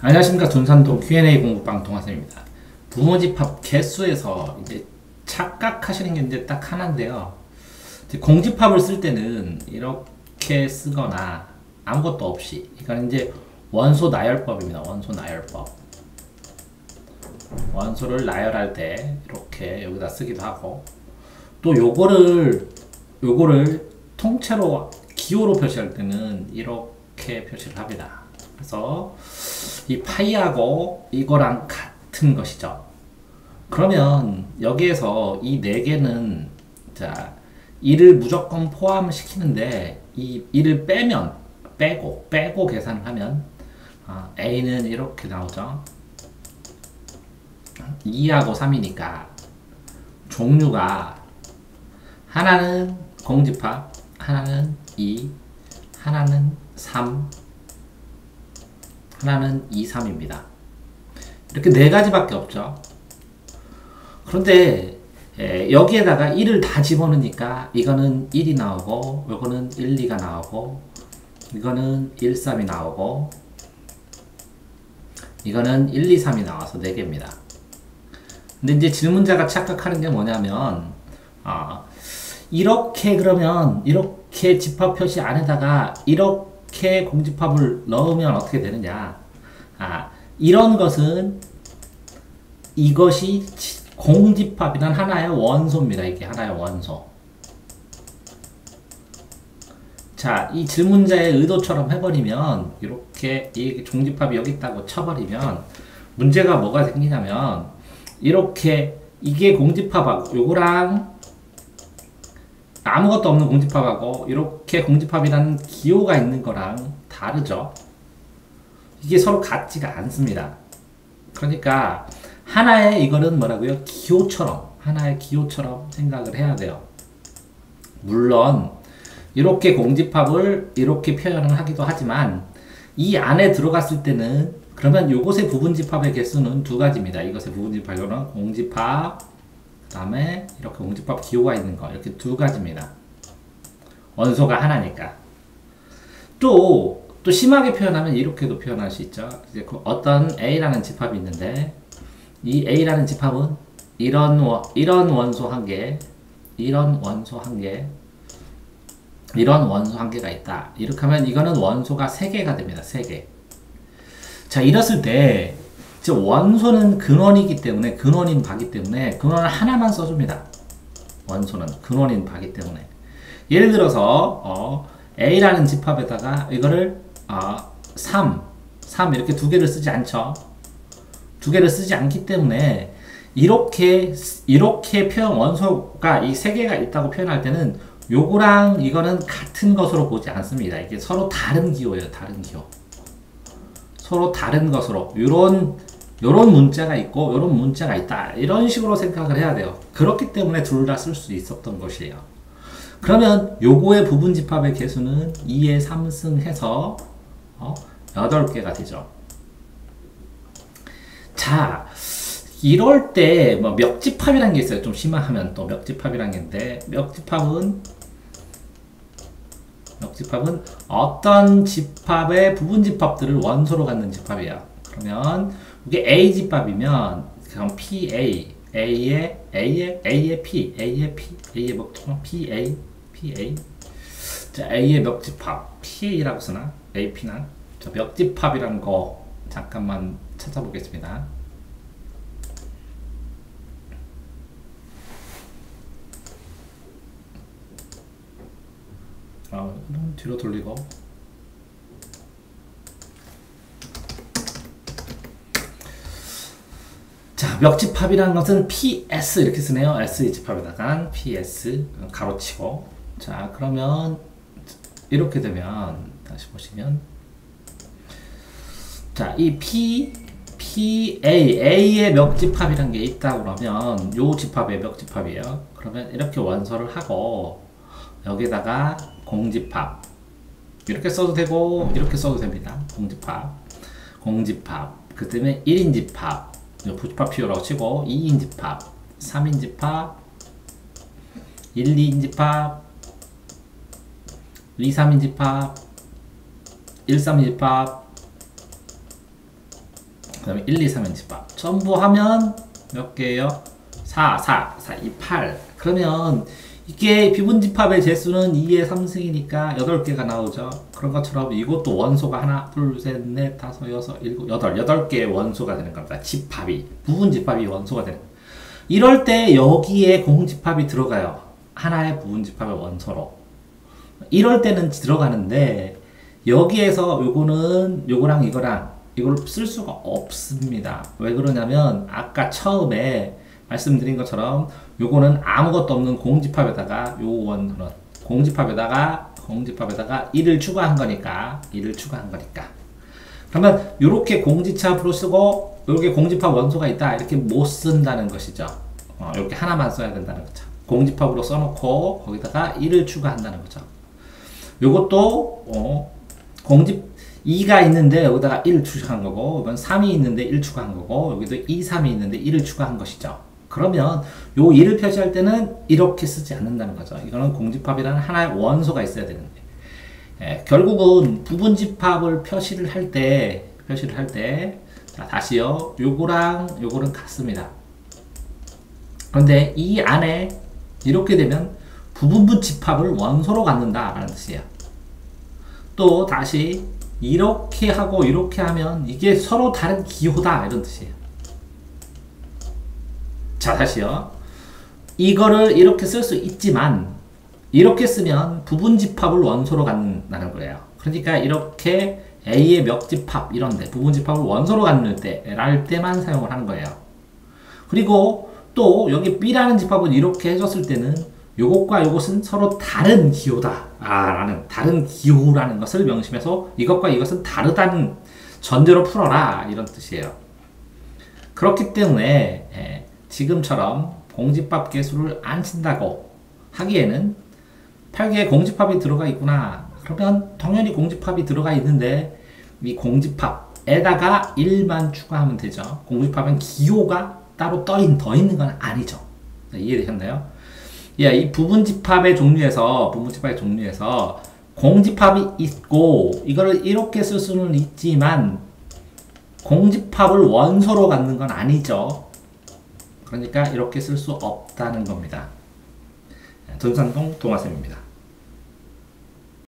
안녕하십니까. 둔산동 Q&A 공부방 동화쌤입니다. 부모집합 개수에서 이제 착각하시는 게 이제 딱 하나인데요. 이제 공집합을 쓸 때는 이렇게 쓰거나 아무것도 없이, 이건 이제 원소 나열법입니다. 원소 나열법. 원소를 나열할 때 이렇게 여기다 쓰기도 하고, 또 요거를 통째로 기호로 표시할 때는 이렇게 표시를 합니다. 그래서 이 파이하고 이거랑 같은 것이죠. 그러면 여기에서 이 네 개는, 자, 이를 무조건 포함시키는데 이 이를 빼고 계산을 하면 A는 이렇게 나오죠. 2하고 3이니까 종류가 하나는 공집합, 하나는 2, 하나는 3, 하나는 2, 3입니다. 이렇게 네 가지밖에 없죠. 그런데 여기에다가 1을 다 집어넣으니까 이거는 1이 나오고, 이거는 1, 2가 나오고, 이거는 1, 3이 나오고, 이거는 1, 2, 3이 나와서 4개입니다. 근데 이제 질문자가 착각하는 게 뭐냐면, 그러면 이렇게 집합 표시 안에다가 이렇게 공집합을 넣으면 어떻게 되느냐. 이런 것은 이것이 공집합이란 하나의 원소입니다. 이게 하나의 원소. 자, 이 질문자의 의도처럼 해버리면, 이렇게 이 종집합이 여기 있다고 쳐버리면 문제가 뭐가 생기냐면, 이렇게 이게 공집합하고 요거랑 아무것도 없는 공집합하고 이렇게 공집합이라는 기호가 있는 거랑 다르죠. 이게 서로 같지가 않습니다. 그러니까 하나의 이거는 뭐라고요? 하나의 기호처럼 생각을 해야 돼요. 물론 이렇게 공집합을 이렇게 표현을 하기도 하지만, 이 안에 들어갔을 때는, 그러면 요것의 부분집합의 개수는 두 가지입니다. 이것의 부분집합은 공집합, 그 다음에 이렇게 공집합 기호가 있는 거, 이렇게 두 가지입니다. 원소가 하나니까. 또 심하게 표현하면 이렇게도 표현할 수 있죠. 이제 어떤 A라는 집합이 있는데, 이 A라는 집합은 이런 원소 한 개, 이런 원소 한 개, 이런 원소 한 개가 있다. 이렇게 하면 이거는 원소가 3개가 됩니다. 3개. 자, 이랬을 때 원소는 근원이기 때문에, 근원인 바기 때문에 근원을 하나만 써줍니다. 원소는 근원인 바기 때문에. 예를 들어서 A라는 집합에다가 이거를 3 이렇게 두 개를 쓰지 않죠. 두 개를 쓰지 않기 때문에 이렇게 표현, 원소가 이 3개가 있다고 표현할 때는 요거랑 이거는 같은 것으로 보지 않습니다. 이게 서로 다른 기호예요. 다른 기호. 서로 다른 것으로, 요런 문자가 있고 요런 문자가 있다, 이런 식으로 생각을 해야 돼요. 그렇기 때문에 둘 다 쓸 수 있었던 것이에요. 그러면 요거의 부분집합의 개수는 2에 3승 해서 8개가 되죠. 자, 이럴 때 뭐 멱집합이라는 게 있어요. 좀 심하면 또 멱집합이라는 게 있는데, 멱집합은 어떤 집합의 부분집합들을 원소로 갖는 집합이에요. 그러면 이게 A 집합이면 그럼 PA, A의 P, A의 PA. 자, A의 멱집합 PA라고 쓰나? AP나? 자, 멱집합이라는 거 잠깐만 찾아보겠습니다. 뒤로 돌리고, 자, 멱집합이라는 것은 PS 이렇게 쓰네요. S 집합에다가 PS 가로치고. 자, 그러면 이렇게 되면 다시 보시면, 자, 이 A의 멱집합이라는 게 있다 그러면 요 집합의 멱집합이에요. 그러면 이렇게 원소를 하고, 여기다가 공집합 이렇게 써도 되고 이렇게 써도 됩니다. 공집합 그 다음에 1인 집합, 부집합 피오라고 치고, 2인 집합, 3인 집합, 1, 2인 집합, 2, 3인 집합, 1, 3인 집합, 그 다음에 1, 2, 3은 집합. 전부 하면 몇 개예요? 4, 4, 4, 2, 8. 그러면 이게 비분집합의 제수는 2의 3승이니까 8개가 나오죠. 그런 것처럼 이것도 원소가 하나, 둘, 셋, 넷, 다섯, 여섯, 일곱, 여덟. 8개의 원소가 되는 겁니다. 집합이. 부분집합이 원소가 되는 겁니다. 이럴 때 여기에 공집합이 들어가요. 하나의 부분집합의 원소로. 이럴 때는 들어가는데 여기에서 요거는 요거랑 이걸 쓸 수가 없습니다. 왜 그러냐면 아까 처음에 말씀드린 것처럼 요거는 아무것도 없는 공집합에다가 요 원소는 공집합에다가 1을 추가한 거니까 그러면 요렇게 공집합으로 쓰고 요렇게 공집합 원소가 있다 이렇게 못 쓴다는 것이죠. 이렇게 하나만 써야 된다는 거죠. 공집합으로 써놓고 거기다가 1을 추가한다는 거죠. 요것도 공집 2가 있는데 여기다가 1을 추가한 거고 이건 3이 있는데 1 추가한 거고 여기도 2, 3이 있는데 1을 추가한 것이죠. 그러면 요 1을 표시할 때는 이렇게 쓰지 않는다는 거죠. 이거는 공집합이라는 하나의 원소가 있어야 되는데 결국은 부분집합을 표시를 할 때 자, 다시요. 요거랑 요거는 같습니다. 그런데 이 안에 이렇게 되면 부분집합을 원소로 갖는다 라는 뜻이에요. 또 다시 이렇게 하고 이렇게 하면 이게 서로 다른 기호다 이런 뜻이에요. 자, 다시요. 이거를 이렇게 쓸 수 있지만 이렇게 쓰면 부분집합을 원소로 갖는다는 거예요. 그러니까 이렇게 A의 멱집합 이런데 부분집합을 원소로 갖는 랄 때만 사용을 하는 거예요. 그리고 또 여기 B라는 집합은 이렇게 해줬을 때는 요것과 요것은 서로 다른 기호다 라는 다른 기호라는 것을 명심해서 이것과 이것은 다르다는 전제로 풀어라 이런 뜻이에요. 그렇기 때문에 지금처럼 공집합 계수를 안 친다고 하기에는 8개의 공집합이 들어가 있구나. 그러면 당연히 공집합이 들어가 있는데 이 공집합에다가 1만 추가하면 되죠. 공집합은 기호가 따로 더 있는 건 아니죠. 이해되셨나요? 예, 이 부분집합의 종류에서 공집합이 있고 이거를 이렇게 쓸 수는 있지만 공집합을 원소로 갖는 건 아니죠. 그러니까 이렇게 쓸 수 없다는 겁니다. 전산동 동화쌤입니다.